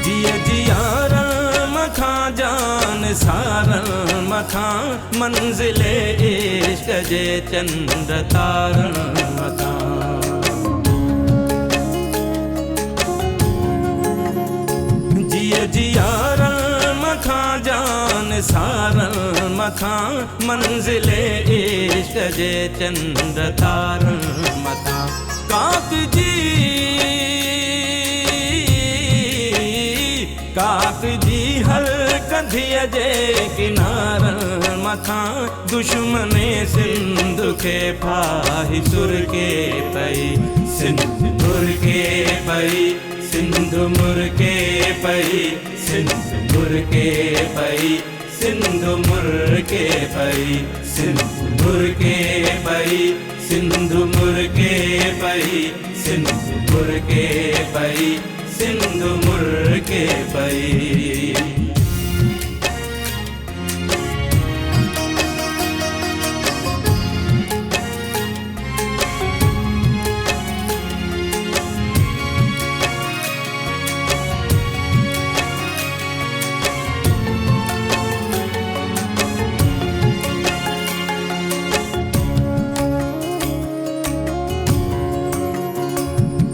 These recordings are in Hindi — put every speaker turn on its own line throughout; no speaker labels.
जिया जियारन मखा जान सारन मखा मंजिले इश्क जे चंद तारन मखा। जिया जियारन मखा जान सारन मखा मंजिले इश्क जे चंद तारन मखा। काक जी हर कंधिया जे किनारन मखा दुश्मने सिंध के फाही सुर के पई सिंध मुर के पई सिंध मुर के पई सिंध मुर के पई सिंध मुर के पई सिंध मुर के पई सिंध मुर के पई सिंध मुर के पई सिंध मुर के पई।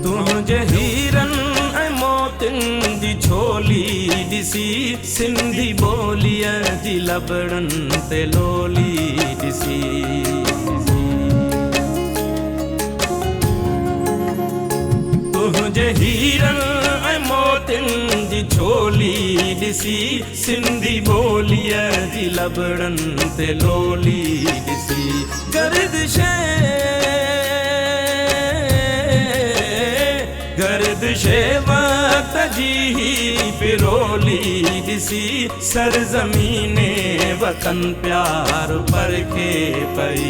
तुझे हीरन दी छोली दिसी सिंधी बोलिया जी लबड़न ते लोली दिसी। तुझे हीरन मोतिन जी छोली दिसी सिंधी बोलिया जी लबड़न ते लोली दिसी। गर्दिशे वक्त जी पिरोली दिसी सरजमीने वतन प्यार पर के पई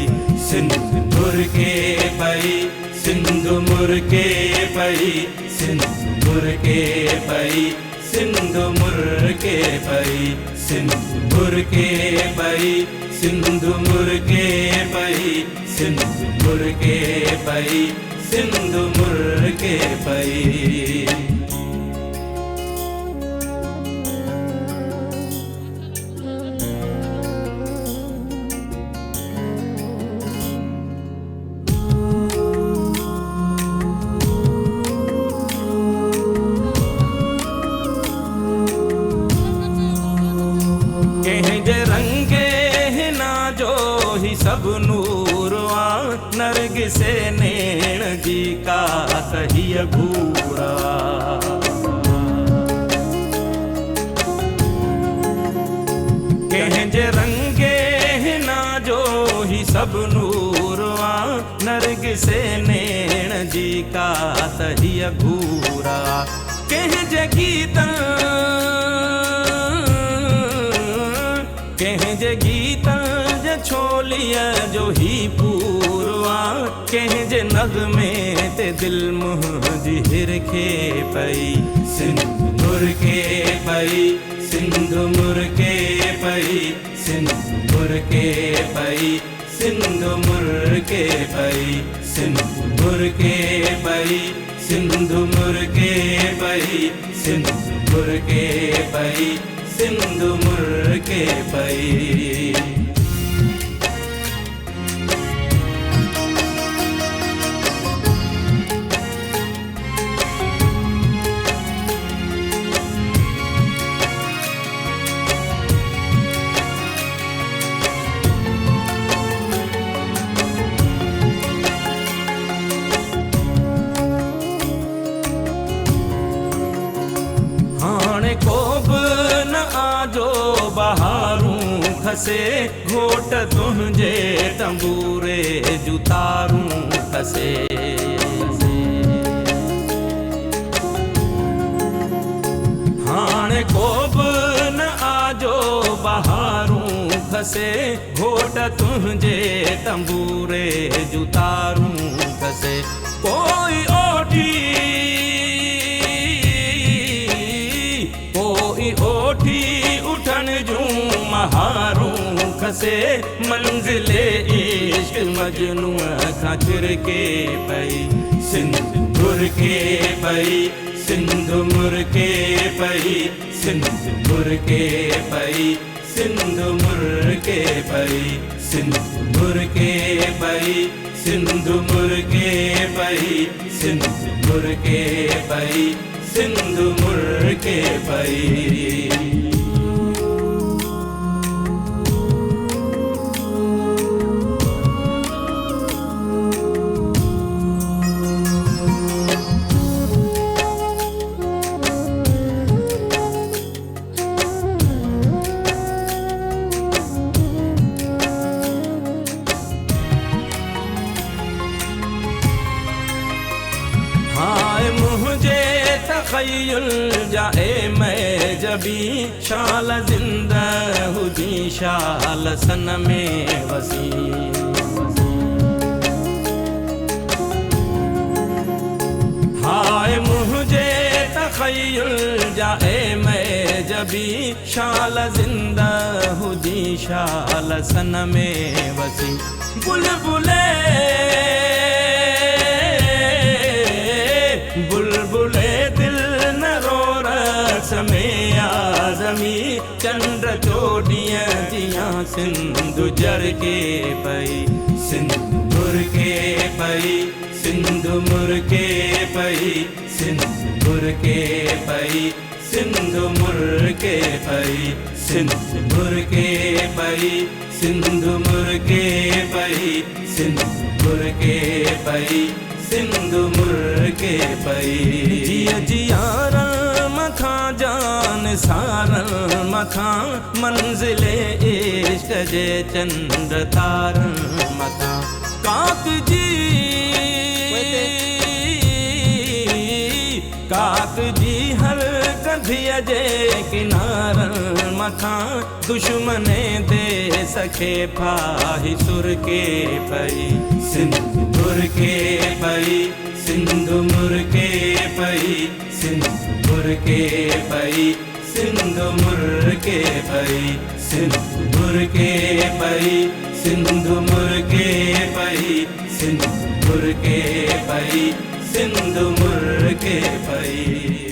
सिंध मुर के पई सिंध मुर के पई सिंध मुर के पई सिंध मुर के पई सिंध मुर के पई सिंध मुर के पई सिंध मुर के पई सिंध मुर के पई। कहिंजे रंगे हिना जो ही सब नूरवा नरगिसे नैण जी का कहिय घूरा। कहिंजे रंगे हिना जो ही सब नूरवा नरगिसे नैण जी का कहिय घूरा। कहिंजे गीतन कहिंजे गीतन जे छोलिया जो ही पूरवा कहिंजे नगमे ते दिल मुझी हिरखे पई सिंध मुर के पई सिंध मुर के पई सिंध मुर के पई सिंध मुर के पई सिंध मुर के पई सिंध मुर के पई सिंध मुर के पई सिंध मुर के पई। हाणे को न आजो बहारूं खसे घोट तुझे तंबूरे जुतारूं खसे। हाणे को न आजो बहारूं खसे घोट तुझे तंबूरे जुतारूं खसे। कोई ओठी उठन जूं महारूं खसे मंजिले इश्क मजनू खां चिर के पई सिंध मुर के पई सिंधु मुर्के पई, सिंधु मुर्के पई, सिंधु मुर्के पई, सिंधु मुर्के पई, सिंधु मुर्के पई, सिंधु मुर्के पई, सिंधु मुर्के पई। हाय मुझे तख़य्युल जाए मैं जबी, शाल जिंदा हुजी शाल सन में वसी। हाय मुझे तख़य्युल जाए मैं जबी, शाल जिंदा हुजी शाल सन में वसी। बुलबुले बुलबुले दिल न रो रस में आज़मी, चंद्र चोटियां जियां सिंधु जर के पई, सिंधु मुर्के पई, सिंधु मुर्के पई, सिंधु मुर्के पई, सिंधु मुर्के पई, सिंधु मुर्के पई, सिंधु मुर्के पई, सिंधु मुर्के पई, सिंधु मुर्के पई। जिया जियारल मथा जान सारल मथा, मंजिले इश्क जे चंद्र तारल मथा। काक जी हर कंधिया जे किनारल मथा, दुश्मने दे सखे फाही सुर के पई, सिंधु मुर्के पई, सिंधु मुर्के पई, सिंधु मुर्के पई, सिंधु मुर्के पई, सिंधु मुर्के पई, सिंधु मुर्के पई, सिंधु मुर्के पई, सिंधु मुर्के पई।